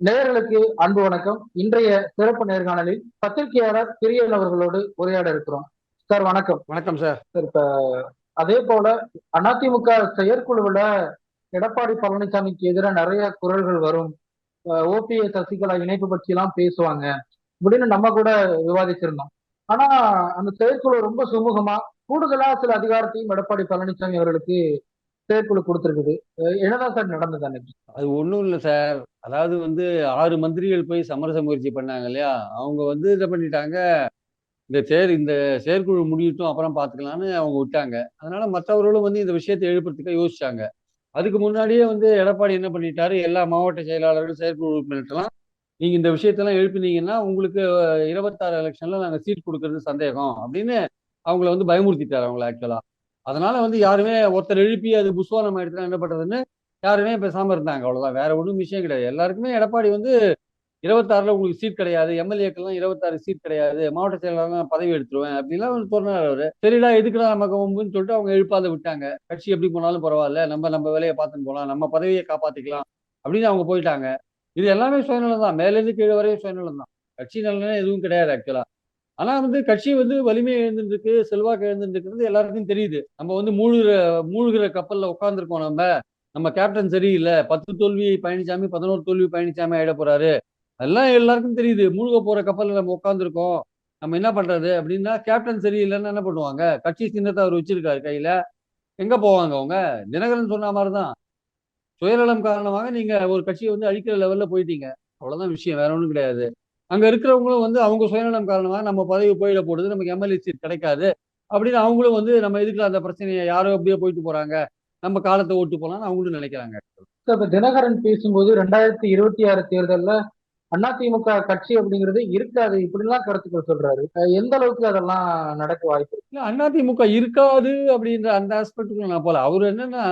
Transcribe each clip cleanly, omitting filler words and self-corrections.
நேயர்களுக்கு அன்பு வணக்கம். இன்றைய சிறப்பு நேர்காணலில் பத்திரிகையாளர் பிரியன் அவர்களோடு உரையாட இருக்கிறோம். சார் வணக்கம். வணக்கம் சார். சார், இப்ப அதே போல அதிமுக செயற்குழுவுல எடப்பாடி பழனிசாமிக்கு எதிராக நிறைய குரல்கள் வரும். ஓபிஎஸ் சசிகலா இணைப்பு பற்றி எல்லாம் பேசுவாங்க அப்படின்னு நம்ம கூட விவாதிச்சிருந்தோம். ஆனா அந்த செயற்குழு ரொம்ப சுமூகமா கூடுதலா சில அதிகாரத்தையும் எடப்பாடி பழனிசாமி அவர்களுக்கு செயற்குழு கொடுத்திருக்குது. என்னதான் சார் நடந்தது அன்னைக்கு? அது ஒன்றும் இல்லை சார். அதாவது 6 மந்திரிகள் போய் சமரச முயற்சி பண்ணாங்க இல்லையா? அவங்க இதை பண்ணிட்டாங்க. இந்த செயற்குழு முடியட்டும் அப்புறம் பார்த்துக்கலான்னு அவங்க விட்டாங்க. அதனால மற்றவர்களும் இந்த விஷயத்தை எழுப்புறதுக்கு யோசிச்சாங்க. அதுக்கு முன்னாடியே எடப்பாடி என்ன பண்ணிட்டாரு, எல்லா மாவட்ட செயலாளர்கள் செயற்குழு உறுப்பினர்லாம் நீங்க இந்த விஷயத்தெல்லாம் எழுப்பினீங்கன்னா உங்களுக்கு 26 எலெக்ஷன்ல நாங்க சீட் கொடுக்கறது சந்தேகம் அப்படின்னு அவங்கள பயமுறுத்திட்டாரு அவங்கள ஆக்சுவலா. அதனால யாருமே ஒருத்தர் எழுப்பி அது புஸ்வானம் ஆயிடுச்சுன்னா என்ன பண்றதுன்னு யாருமே பேசாம இருந்தாங்க. அவ்வளவுதான், வேற ஒன்றும் விஷயம் கிடையாது. எல்லாருக்குமே எடப்பாடி 26ல உங்களுக்கு சீட் கிடையாது, எம்எல்ஏக்கெல்லாம் 26 சீட் கிடையாது, மாவட்ட செயலாளர் பதவி எடுத்துருவேன் அப்படிலாம் சொன்னார் அவரு. சரிடா எதுக்குடா நமக்கு வம்புன்னு சொல்லிட்டு அவங்க எழுப்பாத விட்டாங்க. கட்சி எப்படி போனாலும் பரவாயில்ல, நம்ம வேலையை பார்த்துன்னு போலாம், நம்ம பதவியை காப்பாத்திக்கலாம் அப்படின்னு அவங்க போயிட்டாங்க. இது எல்லாமே சுயநலம் தான், மேல இருந்து கீழே வரையும் சுயநலம் தான். கட்சி நலனே எதுவும் கிடையாது ஆக்சுவலா. ஆனா கட்சி வலிமை எழுந்துட்டு இருக்கு, செல்வாக்கு எழுந்துட்டு இருக்கிறது எல்லாருக்கும் தெரியுது. நம்ம மூழ்கிற மூழ்கிற கப்பல்ல உட்காந்துருக்கோம். நம்ம கேப்டன் சரியில்லை, 10 தோல்வி பழனிசாமி 11 தோல்வி பழனிசாமி ஆயிட போறாரு, அதெல்லாம் எல்லாருக்கும் தெரியுது. மூழ்க போற கப்பல்ல நம்ம உட்காந்துருக்கோம், நம்ம என்ன பண்றது அப்படின்னா கேப்டன் சரியில்லைன்னு என்ன பண்ணுவாங்க? கட்சி சின்னத்தை அவர் வச்சிருக்காரு கையில, எங்க போவாங்க அவங்க? தினகரன் சொன்ன மாதிரிதான், சுயநலம் காரணமாக நீங்க ஒரு கட்சியை அழிக்கிற லெவல்ல போயிட்டீங்க. அவ்வளவுதான் விஷயம், வேற ஒன்றும் கிடையாது. அங்க இருக்கிறவங்களும் அவங்க சுயநலம் காரணமாக நம்ம பதவி போயிட போடுது, நமக்கு எம்எல்ஏ சீட் கிடைக்காது அப்படின்னு அவங்களும் நம்ம எதுக்குல அந்த பிரச்சனையை, யாரோ அப்படியே போயிட்டு போறாங்க, நம்ம காலத்தை ஓட்டு போலாம்னு அவங்களும் நினைக்கிறாங்க. இப்ப தினகரன் பேசும்போது 2026 தேர்தல்ல அதிமுக கட்சி அப்படிங்கிறது இருக்காது இப்படிலாம் கருத்துக்கள் சொல்றாரு. எந்த அளவுக்கு அதெல்லாம் நடக்க வாய்ப்பு இருக்கு? இல்ல, அதிமுக இருக்காது அப்படின்ற அந்த ஆஸ்பெக்டுக்கு நான் போல. அவர் என்னன்னா,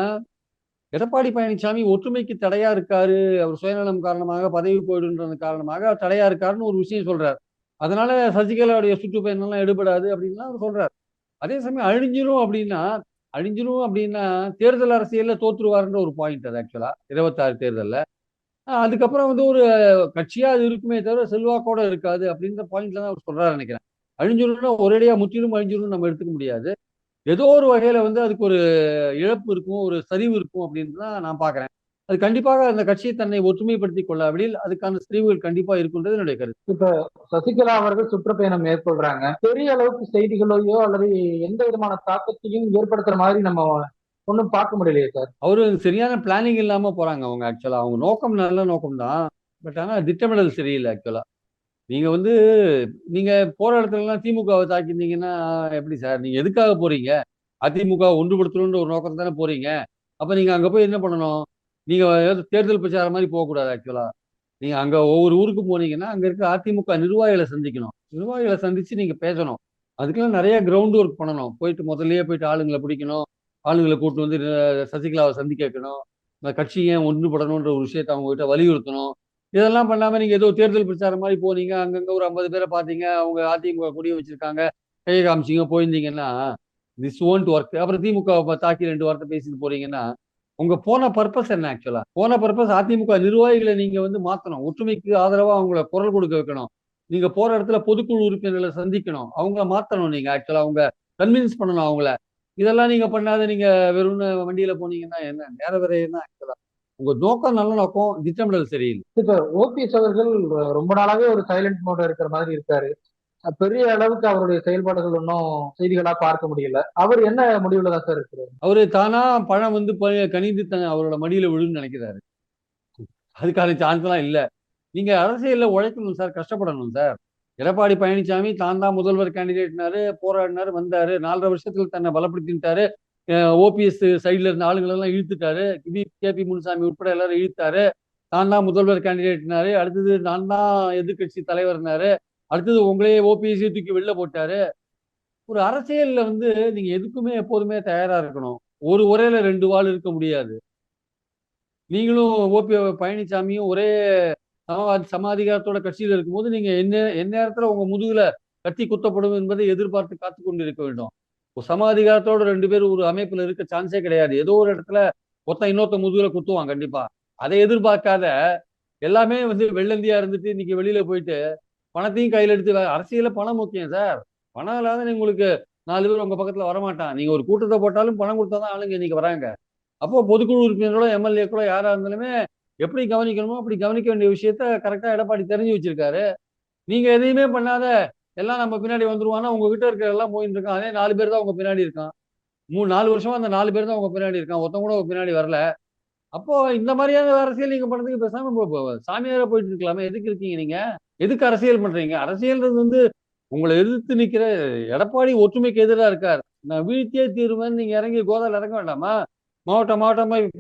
எடப்பாடி பழனிசாமி ஒற்றுமைக்கு தடையா இருக்காரு, அவர் சுயநலம் காரணமாக பதவி போயிடுன்றது காரணமாக அவர் தடையா இருக்காருன்னு ஒரு விஷயம் சொல்றாரு. அதனால சசிகலாவுடைய சுற்றுப்பயணம்லாம் எடுபடாது அப்படின்னு அவர் சொல்றாரு. அதே சமயம் அழிஞ்சிரும் அப்படின்னா தேர்தல் அரசியல்ல தோத்துருவாருன்ற ஒரு பாயிண்ட் அது ஆக்சுவலா 26 தேர்தல்ல. அதுக்கப்புறம் ஒரு கட்சியா அது இருக்குமே தவிர செல்வாக்கோட இருக்காது அப்படின்ற பாயிண்ட்ல தான் அவர் சொல்றாரு நினைக்கிறேன். அழிஞ்சிரும்னா ஒரேடியா முற்றிலும் அழிஞ்சிரும் நம்ம எடுத்துக்க முடியாது. ஏதோ ஒரு வகையில அதுக்கு ஒரு இழப்பு இருக்கும், ஒரு சரிவு இருக்கும் அப்படின்னு தான் நான் பாக்குறேன். அது கண்டிப்பாக அந்த கட்சியை தன்னை ஒற்றுமைப்படுத்திக் கொள்ளாவிடில் அதுக்கான சரிவுகள் கண்டிப்பா இருக்குன்றது என்னுடைய கருத்து. இப்ப சசிகலா அவர்கள் சுற்றுப்பயணம் மேற்கொள்றாங்க, பெரிய அளவுக்கு செய்திகளையோ அல்லது எந்த விதமான தாக்கத்தையும் ஏற்படுத்துற மாதிரி நம்ம ஒன்றும் பார்க்க முடியலையே சார். அவரு சரியான பிளானிங் இல்லாம போறாங்க அவங்க ஆக்சுவலா. அவங்க நோக்கம் நல்ல நோக்கம் தான், பட் ஆனா திட்டமிடல் சரியில்லை ஆக்சுவலா. நீங்க நீங்க போற இடத்துல எல்லாம் திமுகவை தாக்கியிருந்தீங்கன்னா எப்படி சார்? நீங்க எதுக்காக போறீங்க? அதிமுக ஒன்றுபடுத்தணும்ன்ற ஒரு நோக்கம் தானே போறீங்க. அப்ப நீங்க அங்க போய் என்ன பண்ணணும்? நீங்க தேர்தல் பிரச்சாரம் மாதிரி போகக்கூடாது ஆக்சுவலா. நீங்க அங்க ஒவ்வொரு ஊருக்கு போனீங்கன்னா அங்க இருக்க அதிமுக நிர்வாகிகளை சந்திக்கணும், நிர்வாகிகளை சந்திச்சு நீங்க பேசணும். அதுக்கெல்லாம் நிறைய கிரவுண்ட் ஒர்க் பண்ணணும். முதல்லயே போயிட்டு ஆளுங்களை பிடிக்கணும், ஆளுங்களை கூட்டு சசிகலாவை சந்திக்க வைக்கணும், இந்த கட்சி ஏன் ஒன்றுபடணுன்ற ஒரு விஷயத்தை அவங்க கிட்ட வலியுறுத்தணும். இதெல்லாம் பண்ணாம நீங்க ஏதோ தேர்தல் பிரச்சாரம் மாதிரி போனீங்க, அங்கங்க ஒரு 50 பேரை பார்த்தீங்க, அவங்க அதிமுக கொடியை வச்சிருக்காங்க, கையை காமிச்சிங்க போயிருந்தீங்கன்னா திஸ் ஓன்ட் ஒர்க். அப்புறம் திமுக தாக்கி 2 வார்த்தை பேசிட்டு போறீங்கன்னா உங்க போன பர்பஸ் என்ன? ஆக்சுவலா போன பர்பஸ் அதிமுக நிர்வாகிகளை நீங்க மாத்தணும், ஒற்றுமைக்கு ஆதரவா அவங்கள குரல் கொடுக்க வைக்கணும். நீங்க போற இடத்துல பொதுக்குழு உறுப்பினர்களை சந்திக்கணும், அவங்கள மாத்தணும். நீங்க ஆக்சுவலா அவங்க கன்வின்ஸ் பண்ணணும் அவங்கள. இதெல்லாம் நீங்க பண்ணாத, நீங்க வெறும் வண்டியில போனீங்கன்னா என்ன நேர விரையம். ஆக்சுவலா உங்க நோக்கம் நல்ல நோக்கம், திட்டமிடல் சரியில்லை. இப்ப ஓபிஎஸ் அவர்கள் ரொம்ப நாளாவே ஒரு சைலண்ட் மோட இருக்கிற மாதிரி இருக்காரு. பெரிய அளவுக்கு அவருடைய செயல்பாடுகள் ஒன்றும் செய்திகளா பார்க்க முடியல. அவர் என்ன முடிவுல தான் சார் இருக்கிறாரு? அவரு தானா பழம் கனிந்து அவரோட மடியில விழுன்னு நினைக்கிறாரு. அதுக்கான சான்ஸ் எல்லாம் இல்ல. நீங்க அரசியல்ல உழைக்கணும் சார், கஷ்டப்படணும் சார். எடப்பாடி பழனிசாமி தான் தான் முதல்வர் கேண்டிடேட்னாரு, போராடினாரு, வந்தாரு, 4.5 வருஷத்துல தன்னை பலப்படுத்திட்டாரு. ஓபிஎஸ் சைட்ல இருந்த ஆளுங்களை எல்லாம் இழுத்துட்டாரு, கேபி முனுசாமி உட்பட எல்லாரும் இழுத்தாரு. தான் தான் முதல்வர் கேண்டிடேட்னாரு, அடுத்தது நான் தான் எதிர்கட்சி தலைவர்னாரு, அடுத்தது உங்களையே ஓபிஎஸ் தூக்கி வெளில போட்டாரு. ஒரு அரசியல்ல நீங்க எதுக்குமே எப்போதுமே தயாரா இருக்கணும். ஒரு உரையில 2 வாள் இருக்க முடியாது. நீங்களும் பழனிசாமியும் ஒரே சமாதிகாரத்தோட கட்சியில் இருக்கும்போது நீங்க எந்நேரத்துல உங்க முதுகுல கத்தி குத்தப்படும் என்பதை எதிர்பார்த்து காத்து கொண்டு இருக்க வேண்டும். சமாதிகாரத்தோட 2 பேர் ஒரு அமைப்புல இருக்க சான்ஸே கிடையாது. ஏதோ ஒரு இடத்துல ஒருத்தன் இன்னொருத்த முதுகுல குத்துவான் கண்டிப்பா. அதை எதிர்பார்க்காத எல்லாமே வந்து வெள்ளந்தியா இருந்துட்டு இன்னைக்கு வெளியில போயிட்டு பணத்தையும் கையில எடுத்து அரசியல பணம் முக்கியம் சார். பணம் இல்லாத உங்களுக்கு 4 பேர் உங்க பக்கத்துல வரமாட்டான். நீங்க ஒரு கூட்டத்தை போட்டாலும் பணம் கொடுத்தாதான் ஆளுங்க இன்னைக்கு வராங்க. அப்போ பொதுக்குழு உறுப்பினர்களோ எம்எல்ஏக்களோ யாரா இருந்தாலுமே எப்படி கவனிக்கணுமோ அப்படி கவனிக்க வேண்டிய விஷயத்த கரெக்டா எடப்பாடி தெரிஞ்சு வச்சிருக்காரு. நீங்க எதையுமே பண்ணாத எல்லாம் நம்ம பின்னாடி வந்துருவானா உங்ககிட்ட இருக்கிற எல்லாம் போயிட்டு இருக்கான். அதே 4 பேர் தான் உங்க பின்னாடி இருக்கான். 4 வருஷமா அந்த 4 பேர் தான் உங்க பின்னாடி இருக்கான். ஒருத்தன் கூட உங்க பின்னாடி வரல. அப்போ இந்த மாதிரியான அரசியல் நீங்க பண்றதுக்கு பேசாம சாமியாரா போயிட்டு இருக்கலாமே. எதுக்கு இருக்கீங்க நீங்க? எதுக்கு அரசியல் பண்றீங்க? அரசியல்ன்றது வந்து உங்களை எதிர்த்து நிக்கிற எடப்பாடி ஒற்றுமைக்கு எதிராக இருக்கார். நான் வீழ்த்தியே தீருவேன் நீங்க இறங்கி கோதால இறங்க வேண்டாமா? மாவட்டமா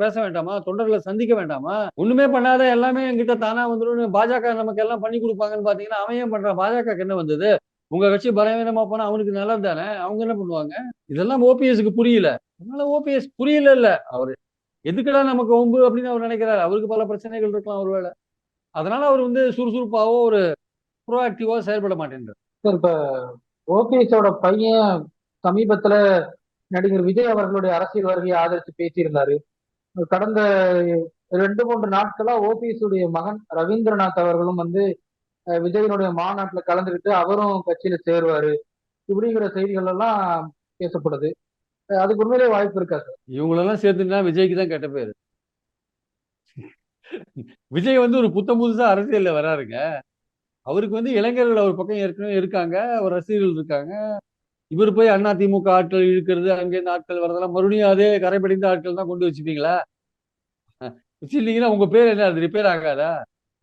பேச வேண்டாமா? தொண்டர்களை சந்திக்க வேண்டாமா? ஒண்ணுமே பண்ணாத எல்லாமே என்கிட்ட தானா வந்துடும். பாஜக நமக்கு எல்லாம் பண்ணி கொடுப்பாங்கன்னு பாத்தீங்கன்னா அவன் ஏன் பண்றான்? பாஜக என்ன வந்தது? உங்க கட்சி பலவீனமா போனா அவனுக்கு நல்லது தானே. அவங்க என்ன பண்ணுவாங்க? இதெல்லாம் ஓபிஎஸ்க்கு புரியல. அதனால ஓபிஎஸ் புரியல இல்ல அவரு எதுக்குடா நமக்கு வம்பு அப்படின்னு அவர் நினைக்கிறாரு. அவருக்கு பல பிரச்சனைகள் இருக்கலாம் ஒருவேளை. அதனால அவர் வந்து சுறுசுறுப்பாவோ ஒரு ப்ரோஆக்டிவா செயல்பட மாட்டேன்றார். சார் இப்ப ஓபிஎஸோட பையன் சமீபத்துல நடிகர் விஜய் அவர்களுடைய அரசியல் வருகையை ஆதரித்து பேசியிருந்தாரு. கடந்த 2 3 நாட்களா ஓபிஎஸ் உடைய மகன் ரவீந்திரநாத் அவர்களும் வந்து விஜயனுடைய மாநாட்டுல கலந்துக்கிட்டு அவரும் கட்சியில சேருவாரு இப்படிங்கிற செய்திகள் எல்லாம் பேசப்படுது. அதுக்கு உண்மையிலேயே வாய்ப்பு இருக்கா சார்? இவங்களெல்லாம் சேர்த்துனா விஜய்க்கு தான் கெட்ட பேரு. விஜய் வந்து ஒரு புத்தம் புதுசா அரசியல்ல வராருங்க. அவருக்கு வந்து இளைஞர்கள் அவர் பக்கம் ஏற்கனவே இருக்காங்க. ஒரு ரசிகர்கள் இருக்காங்க. இவர் போய் அதிமுக ஆட்கள் இழுக்கிறது அங்கேருந்து ஆட்கள் வரதெல்லாம் மறுபடியும் அதே கரைபடிந்த ஆட்கள் தான் கொண்டு வச்சுப்பீங்களா? வச்சிருந்தீங்கன்னா உங்க பேர் என்ன அது ரிப்பேர் ஆகாதா?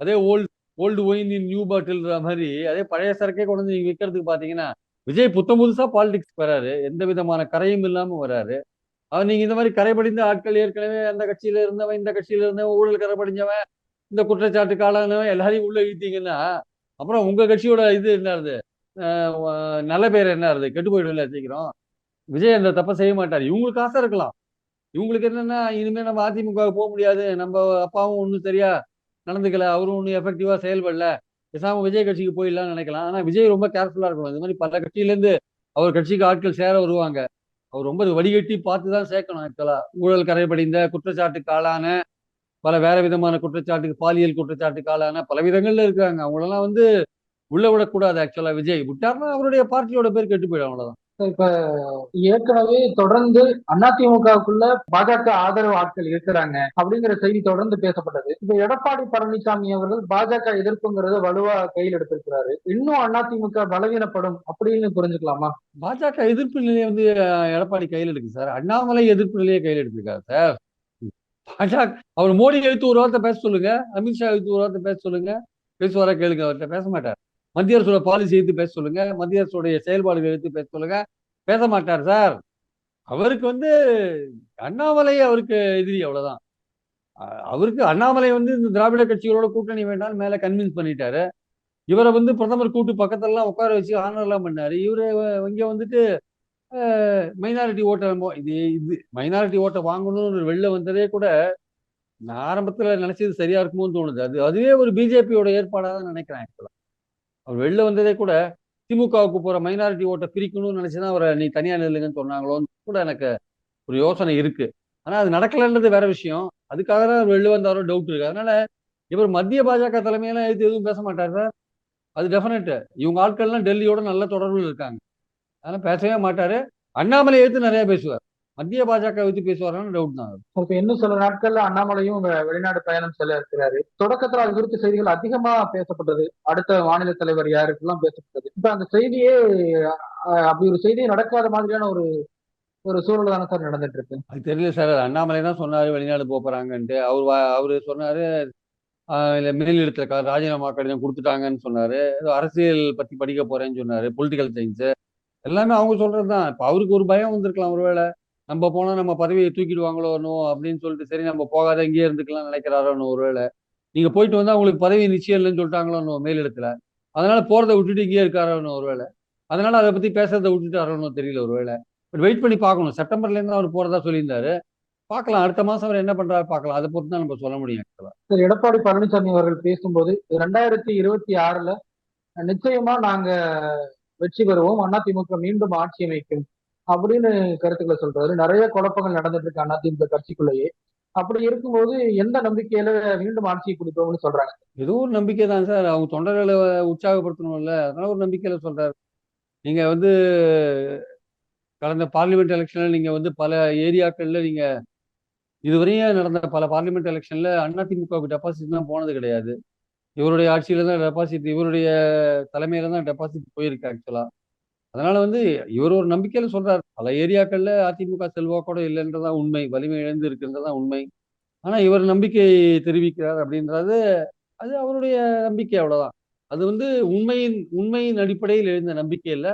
அதே old old wine in new பாட்டில்ன்ற மாதிரி அதே பழைய சரக்கே கொண்டு வந்து நீங்க விற்கிறதுக்கு பாத்தீங்கன்னா விஜய் புத்தம் புதுசா பாலிடிக்ஸ் வராரு. எந்த விதமான கரையும் இல்லாம வராரு. அவர் நீங்க இந்த மாதிரி கரைபடிந்த ஆட்கள் ஏற்கனவே அந்த கட்சியில இருந்தவன் இந்த கட்சியில இருந்தவன் ஊழல் கரைபடிஞ்சவன் இந்த குற்றச்சாட்டுக்கு ஆளானவன் எல்லாரையும் உள்ள இழுத்தீங்கன்னா அப்புறம் உங்க கட்சியோட இது என்ன ஆகுது? நல்ல பேர் என்ன ஆகுது? கெட்டு போயிடும்ல சீக்கிரம். விஜய் அந்த தப்பை செய்ய மாட்டார். இவங்களுக்கு ஆசை இருக்கலாம். இவங்களுக்கு என்னன்னா இனிமே நம்ம அதிமுக போக முடியாது. நம்ம அப்பாவும் ஒன்றும் சரியா நடந்துக்கல. அவரும் ஒன்றும் எஃபெக்டிவா செயல்படல. பேசாம விஜய் கட்சிக்கு போயிடலாம்னு நினைக்கலாம். ஆனா விஜய் ரொம்ப கேர்ஃபுல்லா இருக்கணும். இந்த மாதிரி பல கட்சியில இருந்து அவர் கட்சிக்கு ஆட்கள் சேர வருவாங்க. அவர் ரொம்ப வடிகட்டி பார்த்து தான் சேர்க்கணும். ஆக்சுவலா ஊழல் கரைபடிந்த குற்றச்சாட்டுக்கு ஆளான பல வேற விதமான குற்றச்சாட்டுக்கு பாலியல் குற்றச்சாட்டுக்கு ஆளான பல விதங்கள்ல இருக்காங்க. அவங்களெல்லாம் வந்து உள்ள விடக்கூடாது. ஆக்சுவலா விஜய் விட்டாருன்னா அவருடைய பார்ட்டியோட பேர் கெட்டு போயிடும். அவ்வளவுதான். இப்ப ஏற்கனவே தொடர்ந்து அதிமுகவுக்குள்ள பாஜக ஆதரவு ஆட்கள் இருக்கிறாங்க அப்படிங்கிற செய்தி தொடர்ந்து பேசப்பட்டது. இப்ப எடப்பாடி பழனிசாமி அவர்கள் பாஜக எதிர்ப்புங்கிறத வலுவா கையில் எடுத்திருக்கிறாரு. இன்னும் அதிமுக பலவீனப்படும் அப்படின்னு புரிஞ்சுக்கலாமா? பாஜக எதிர்ப்பு நிலையை வந்து எடப்பாடி கையில் எடுக்கு சார். அண்ணாமலை எதிர்ப்பு நிலையை கையில் எடுத்திருக்காரு சார். பாஜக அவர் மோடி எழுத்து ஒரு வார்த்தை பேச சொல்லுங்க. அமித்ஷா எழுத்து ஒரு வார்த்தை பேச சொல்லுங்க. பேசுவாரா கேளுங்க. அவர்கிட்ட பேச மாட்டார். மத்திய அரசோட பாலிசி எடுத்து பேச சொல்லுங்க. மத்திய அரசுடைய செயல்பாடுகள் எடுத்து பேச சொல்லுங்க. பேச மாட்டார் சார். அவருக்கு வந்து அண்ணாமலை அவருக்கு எதிரி அவ்வளவுதான். அவருக்கு அண்ணாமலை வந்து இந்த திராவிட கட்சிகளோட கூட்டணி வேண்டாம்னு மேல கன்வின்ஸ் பண்ணிட்டாரு. இவரை வந்து பிரதமர் கூட்டு பக்கத்துல எல்லாம் உட்கார வச்சு ஆனர் எல்லாம் பண்ணாரு. இவரு இங்க வந்துட்டு மைனாரிட்டி ஓட்டை இது மைனாரிட்டி ஓட்டை வாங்கணும்னு வெளில வந்ததே கூட நான் ஆரம்பத்துல நினைச்சது சரியா இருக்குமோன்னு தோணுது. அதுவே ஒரு பிஜேபியோட ஏற்பாடா தான் நினைக்கிறேன். ஆக்சுவலா அவர் வெளில வந்ததே கூட திமுகவுக்கு போற மைனாரிட்டி ஓட்டை பிரிக்கணும்னு நினைச்சுதான் அவரை நீ தனியா நில்லுங்கன்னு சொன்னாங்களோன்னு கூட எனக்கு ஒரு யோசனை இருக்கு. ஆனா அது நடக்கலன்றது வேற விஷயம். அதுக்காக தான் அவர் வெளில வந்தாரோ டவுட் இருக்கு. அதனால இவர் மத்திய பாஜக தலைமையெல்லாம் எடுத்து எதுவும் பேச மாட்டார் சார். அது டெஃபினட். இவங்க ஆட்கள்லாம் டெல்லியோட நல்ல தொடர்புல இருக்காங்க. அதனால பேசவே மாட்டாரு. அண்ணாமலை எடுத்து நிறைய பேசுவார். மத்திய பாஜக எடுத்து பேசுவாரான்னு டவுட் தான். இப்ப இன்னும் சில நாட்கள்ல அண்ணாமலையும் வெளிநாடு பயணம் செல்ல இருக்கிறாரு. தொடக்கத்துல அது குறித்த செய்திகள் அதிகமா பேசப்பட்டது. அடுத்த மாநில தலைவர் யாருக்கெல்லாம் பேசப்பட்டது. இப்ப அந்த செய்தியே அப்படி ஒரு செய்தியே நடக்காத மாதிரியான ஒரு ஒரு சூழல் தானே சார் நடந்துட்டு இருக்கு. அது தெரியல சார். அண்ணாமலை தான் சொன்னாரு வெளிநாடு போக போறாங்கன்ட்டு. அவரு சொன்னாரு இல்ல மேலிடத்துல ராஜினாமா கடிதம் கொடுத்துட்டாங்கன்னு சொன்னாரு. ஏதோ அரசியல் பத்தி படிக்க போறேன்னு சொன்னாரு. பொலிட்டிக்கல் சயின்ஸ் எல்லாமே அவங்க சொல்றதுதான். இப்ப அவருக்கு ஒரு பயம் வந்திருக்கலாம் ஒருவேளை. நம்ம போனா நம்ம பதவியை தூக்கிடுவாங்களோனோ அப்படின்னு சொல்லிட்டு சரி நம்ம போகாத இங்கேயே இருந்துக்கலாம் நினைக்கிறாரோன்னு ஒருவேளை. நீங்க போயிட்டு வந்தா உங்களுக்கு பதவி நிச்சயம் இல்லைன்னு சொல்லிட்டாங்களோ மேலிடத்துல. அதனால போறதை விட்டுட்டு இங்கேயே இருக்காரோன்னு ஒருவேளை. அதனால அதை பத்தி பேசுறதை விட்டுட்டாரோன்னு தெரியல ஒருவேளை. பட் வெயிட் பண்ணி பார்க்கணும். செப்டம்பர்ல இருந்து அவர் போறதா சொல்லியிருந்தாரு. பார்க்கலாம். அடுத்த மாசம் அவர் என்ன பண்றாரு பார்க்கலாம். அதை பொறுத்து தான் நம்ம சொல்ல முடியும். சார் எடப்பாடி பழனிசாமி அவர்கள் பேசும்போது 2026ல நிச்சயமா நாங்க வெற்றி பெறுவோம், அதிமுக மீண்டும் ஆட்சி அமைக்கும் அப்படின்னு கருத்துக்களை சொல்றாரு. நிறைய குழப்பங்கள் நடந்துட்டு இருக்கு அதிமுக கட்சிக்குள்ளேயே. அப்படி இருக்கும்போது எந்த நம்பிக்கையில மீண்டும் ஆட்சியை பிடிப்போம்னு சொல்றாங்க? ஏதோ ஒரு நம்பிக்கை தான் சார். அவங்க தொண்டர்களை உற்சாகப்படுத்தணும்ல, அதனால ஒரு நம்பிக்கையில சொல்றாரு. நீங்க வந்து கடந்த பார்லிமெண்ட் எலெக்ஷன்ல நீங்க வந்து பல ஏரியாக்கள்ல நீங்க இதுவரையும் நடந்த பல பார்லிமெண்ட் எலெக்ஷன்ல அதிமுகவுக்கு டெபாசிட் தான் போனது கிடையாது. இவருடைய ஆட்சியில தான் டெபாசிட், இவருடைய தலைமையில தான் டெபாசிட் போயிருக்கு ஆக்சுவலா. அதனால வந்து இவர் ஒரு நம்பிக்கையில சொல்றாரு. பல ஏரியாக்கள்ல அதிமுக செல்வாக்கோட இல்லைன்றதான் உண்மை. வலிமை இழந்து இருக்கின்றதான் உண்மை. ஆனா இவர் நம்பிக்கை தெரிவிக்கிறார் அப்படின்றது அது அவருடைய நம்பிக்கை அவ்வளவுதான். அது வந்து உண்மையின் அடிப்படையில் எழுந்த நம்பிக்கை இல்ல.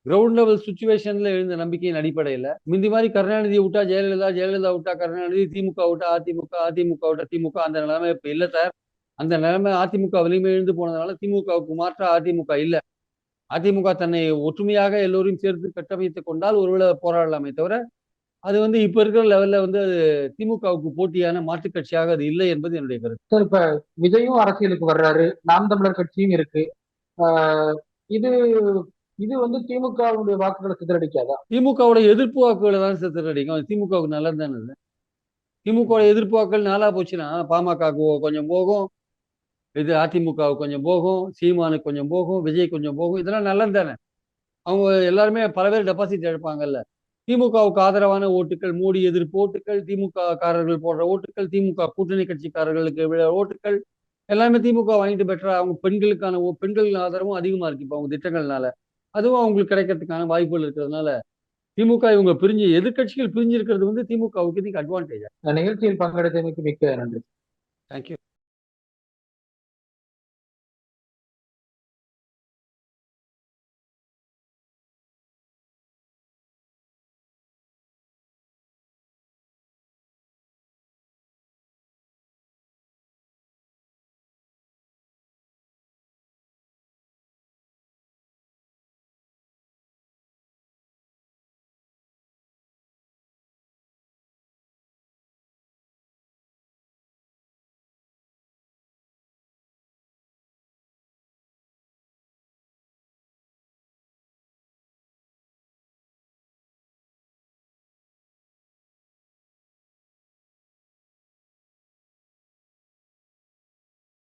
கிரவுண்ட் லெவல் சுச்சுவேஷன்ல எழுந்த நம்பிக்கையின் அடிப்படையில. முந்தி மாதிரி கருணாநிதியை விட்டா ஜெயலலிதா, ஜெயலலிதா விட்டா கருணாநிதி, திமுக விட்டா அதிமுக, அதிமுக விட்டா திமுக அந்த நிலைமை இப்ப இல்ல சார். அந்த நிலைமை அதிமுக வலிமை இழந்து போனதுனால திமுகவுக்கு மாற்றா அதிமுக இல்ல. அதிமுக தன்னை ஒற்றுமையாக எல்லோரையும் சேர்த்து கட்டமைத்துக் கொண்டால் ஒருவேளை போராடலாமே தவிர, அது வந்து இப்ப இருக்கிற லெவல்ல வந்து அது திமுகவுக்கு போட்டியான மாற்றுக் கட்சியாக அது இல்லை என்பது என்னுடைய கருத்து. சார், இப்ப விஜயும் அரசியலுக்கு வர்றாரு, நாம் தமிழர் கட்சியும் இருக்கு. ஆஹ் இது இது வந்து திமுகவுடைய வாக்குகளை சிதறடிக்காதா? திமுகவோட எதிர்ப்பு வாக்குகளை தான் சிதறடிக்கும். திமுகவுக்கு நல்லது தானே அது. திமுகவோட எதிர்ப்பு வாக்குகள் நாளா போச்சுன்னா பாமகவுக்கு கொஞ்சம் போகும், இது அதிமுகவுக்கு கொஞ்சம் போகும், சீமானுக்கு கொஞ்சம் போகும், விஜய் கொஞ்சம் போகும். இதெல்லாம் நல்லது தானே. அவங்க எல்லாருமே பல பேர் டெபாசிட் இழப்பாங்கல்ல. திமுகவுக்கு ஆதரவான ஓட்டுக்கள், மோடி எதிர்ப்பு ஓட்டுக்கள், திமுக காரர்கள் போடுற ஓட்டுக்கள், திமுக கூட்டணி கட்சிக்காரர்களுக்கு விழ ஓட்டுக்கள் எல்லாமே திமுக வாங்கிட்டு பெட்டரா அவங்க பெண்களுக்கான பெண்கள் ஆதரவும் அதிகமா இருக்கு இப்போ அவங்க திட்டங்கள்னால. அதுவும் அவங்களுக்கு கிடைக்கிறதுக்கான வாய்ப்புகள் இருக்கிறதுனால திமுக இவங்க பிரிஞ்சு எதிர்க்கட்சிகள் பிரிஞ்சு இருக்கிறது வந்து திமுகவுக்கு இன்னைக்கு அட்வான்டேஜ். நிகழ்ச்சியில் பங்கெடுத்தமைக்கு மிக்க நன்றி. தேங்க்யூ.